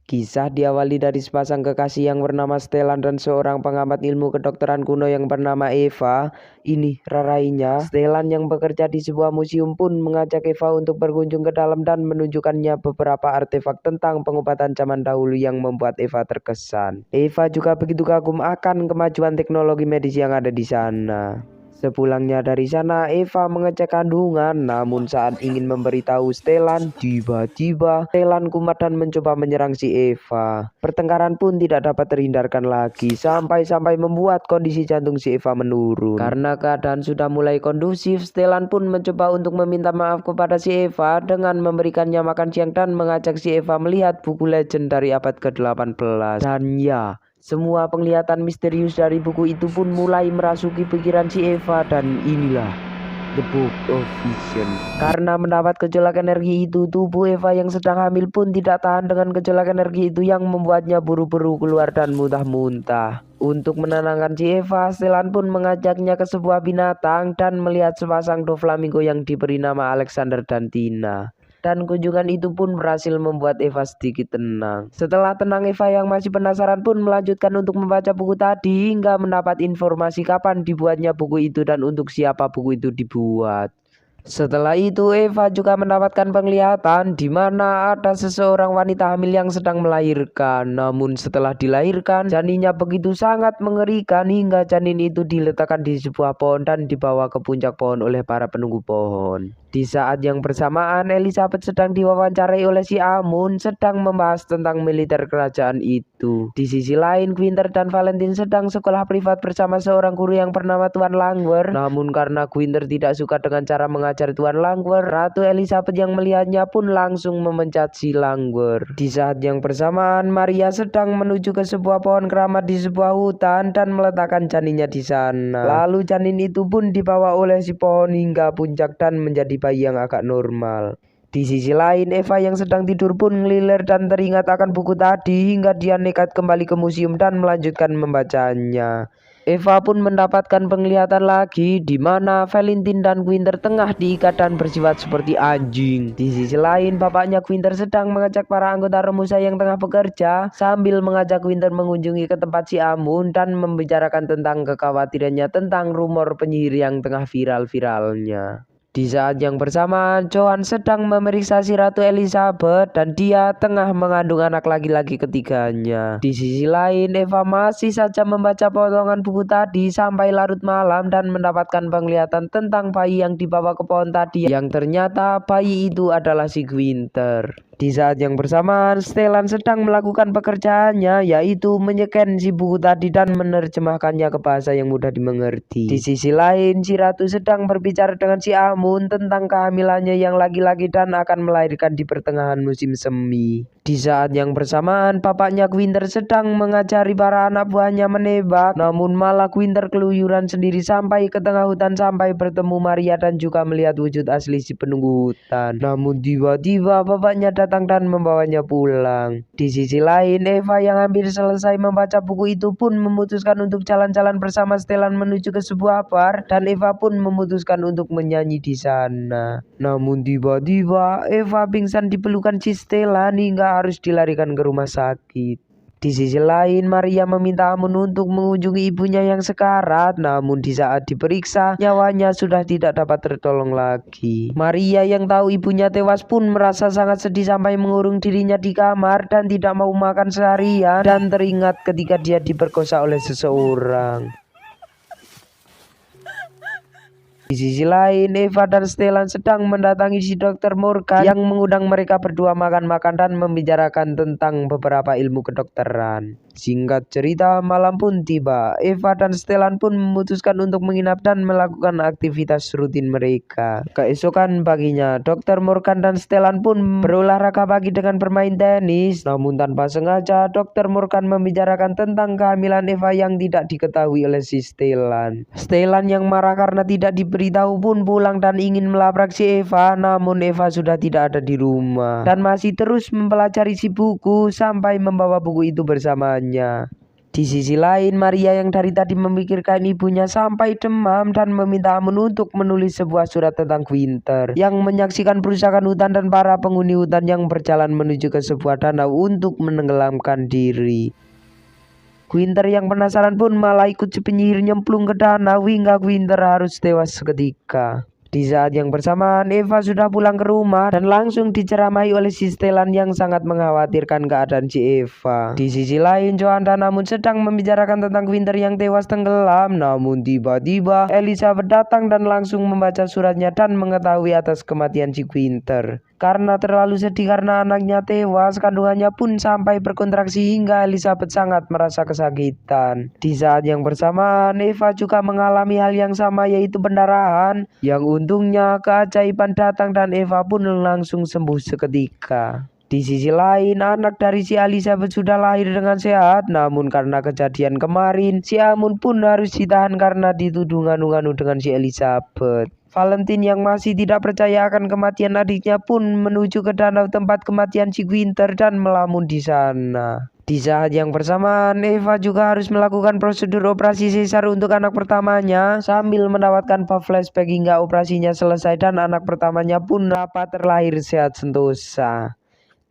Kisah diawali dari sepasang kekasih yang bernama Stellan dan seorang pengamat ilmu kedokteran kuno yang bernama Eva. Ini rarainya, Stellan yang bekerja di sebuah museum pun mengajak Eva untuk berkunjung ke dalam dan menunjukkannya beberapa artefak tentang pengobatan zaman dahulu yang membuat Eva terkesan. Eva juga begitu kagum akan kemajuan teknologi medis yang ada di sana. Sepulangnya dari sana, Eva mengecek kandungan, namun saat ingin memberitahu Stellan, tiba-tiba Stellan kumat dan mencoba menyerang si Eva. Pertengkaran pun tidak dapat terhindarkan lagi, sampai-sampai membuat kondisi jantung si Eva menurun. Karena keadaan sudah mulai kondusif, Stellan pun mencoba untuk meminta maaf kepada si Eva dengan memberikannya makan siang dan mengajak si Eva melihat buku legend dari abad ke-18. Dan ya, semua penglihatan misterius dari buku itu pun mulai merasuki pikiran si Eva, dan inilah The Book of Vision. Karena mendapat gejolak energi itu, tubuh Eva yang sedang hamil pun tidak tahan dengan gejolak energi itu yang membuatnya buru-buru keluar dan muntah-muntah. Untuk menenangkan si Eva, Stellan pun mengajaknya ke sebuah binatang dan melihat sepasang doflamingo yang diberi nama Alexander dan Tina. Dan kunjungan itu pun berhasil membuat Eva sedikit tenang. Setelah tenang, Eva yang masih penasaran pun melanjutkan untuk membaca buku tadi hingga mendapat informasi kapan dibuatnya buku itu dan untuk siapa buku itu dibuat. Setelah itu, Eva juga mendapatkan penglihatan di mana ada seseorang wanita hamil yang sedang melahirkan. Namun setelah dilahirkan, janinnya begitu sangat mengerikan hingga janin itu diletakkan di sebuah pohon dan dibawa ke puncak pohon oleh para penunggu pohon. Di saat yang bersamaan, Elizabeth sedang diwawancarai oleh si Amun sedang membahas tentang militer kerajaan itu. Di sisi lain, Guinter dan Valentine sedang sekolah privat bersama seorang guru yang bernama Tuan Langwer. Namun karena Guinter tidak suka dengan cara mengajar Tuan Langwer, Ratu Elizabeth yang melihatnya pun langsung memecat si Langwer. Di saat yang bersamaan, Maria sedang menuju ke sebuah pohon keramat di sebuah hutan dan meletakkan janinnya di sana. Lalu janin itu pun dibawa oleh si pohon hingga puncak dan menjadi bayi yang agak normal. Di sisi lain, Eva yang sedang tidur pun ngelilir dan teringat akan buku tadi hingga dia nekat kembali ke museum dan melanjutkan membacanya. Eva pun mendapatkan penglihatan lagi di mana Valentine dan Guinter tengah diikat dan bersifat seperti anjing. Di sisi lain, bapaknya Guinter sedang mengajak para anggota Romusa yang tengah bekerja sambil mengajak Guinter mengunjungi ke tempat si Amun dan membicarakan tentang kekhawatirannya tentang rumor penyihir yang tengah viral-viralnya. Di saat yang bersamaan, Johan sedang memeriksa si Ratu Elizabeth dan dia tengah mengandung anak laki-laki ketiganya. Di sisi lain, Eva masih saja membaca potongan buku tadi sampai larut malam dan mendapatkan penglihatan tentang bayi yang dibawa ke pohon tadi yang ternyata bayi itu adalah si Guinter. Di saat yang bersamaan, Stellan sedang melakukan pekerjaannya, yaitu menyeken si buku tadi dan menerjemahkannya ke bahasa yang mudah dimengerti. Di sisi lain, si Ratu sedang berbicara dengan si Amun tentang kehamilannya yang laki-laki dan akan melahirkan di pertengahan musim semi. Di saat yang bersamaan, bapaknya Guinter sedang mengajari para anak buahnya menebak, namun malah Guinter keluyuran sendiri sampai ke tengah hutan sampai bertemu Maria dan juga melihat wujud asli si penunggu hutan. Namun tiba-tiba bapaknya datang dan membawanya pulang. Di sisi lain, Eva yang hampir selesai membaca buku itu pun memutuskan untuk jalan-jalan bersama Stellan menuju ke sebuah bar dan Eva pun memutuskan untuk menyanyi di sana. Namun tiba-tiba Eva pingsan di pelukan si Stellan hingga harus dilarikan ke rumah sakit. Di sisi lain, Maria meminta Amun untuk mengunjungi ibunya yang sekarat, namun di saat diperiksa, nyawanya sudah tidak dapat tertolong lagi. Maria yang tahu ibunya tewas pun merasa sangat sedih sampai mengurung dirinya di kamar dan tidak mau makan seharian dan teringat ketika dia diperkosa oleh seseorang. Di sisi lain, Eva dan Stellan sedang mendatangi si Dr. Morgan yang mengundang mereka berdua makan-makan dan membicarakan tentang beberapa ilmu kedokteran. Singkat cerita, malam pun tiba. Eva dan Stellan pun memutuskan untuk menginap dan melakukan aktivitas rutin mereka. Keesokan paginya, Dr. Morgan dan Stellan pun berolahraga pagi dengan bermain tenis. Namun tanpa sengaja, Dr. Morgan membicarakan tentang kehamilan Eva yang tidak diketahui oleh si Stellan. Stellan yang marah karena tidak diberitahu pun pulang dan ingin melabrak si Eva, namun Eva sudah tidak ada di rumah dan masih terus mempelajari si buku sampai membawa buku itu bersamanya. Di sisi lain, Maria yang dari tadi memikirkan ibunya sampai demam dan meminta Amun untuk menulis sebuah surat tentang Quinter yang menyaksikan perusakan hutan dan para penghuni hutan yang berjalan menuju ke sebuah danau untuk menenggelamkan diri. Quinter yang penasaran pun malah ikut si penyihir nyemplung ke danau hingga Quinter harus tewas seketika. Di saat yang bersamaan, Eva sudah pulang ke rumah dan langsung diceramai oleh si Stellan yang sangat mengkhawatirkan keadaan si Eva. Di sisi lain, Johan dan Amun sedang membicarakan tentang Quinter yang tewas tenggelam. Namun tiba-tiba Elizabeth datang dan langsung membaca suratnya dan mengetahui atas kematian si Quinter. Karena terlalu sedih karena anaknya tewas, kandungannya pun sampai berkontraksi hingga Elizabeth sangat merasa kesakitan. Di saat yang bersamaan, Eva juga mengalami hal yang sama, yaitu pendarahan. Yang untungnya keajaiban datang dan Eva pun langsung sembuh seketika. Di sisi lain, anak dari si Elizabeth sudah lahir dengan sehat. Namun karena kejadian kemarin, si Amun pun harus ditahan karena dituduh nganu-nganu dengan si Elizabeth. Valentine yang masih tidak percaya akan kematian adiknya pun menuju ke danau tempat kematian si Quinter dan melamun di sana. Di saat yang bersamaan, Eva juga harus melakukan prosedur operasi sesar untuk anak pertamanya sambil mendapatkan flashback hingga operasinya selesai dan anak pertamanya pun dapat terlahir sehat sentosa.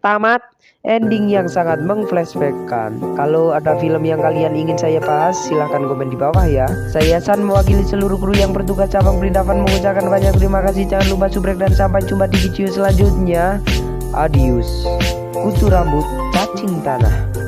Tamat. Ending yang sangat mengflashbackkan. Kalau ada film yang kalian ingin saya bahas, silahkan komen di bawah ya. Saya San, mewakili seluruh kru yang bertugas cabang Perindavan, mengucapkan banyak terima kasih. Jangan lupa subrek dan sampai jumpa di video selanjutnya. Adios. Kutu rambut, cacing tanah.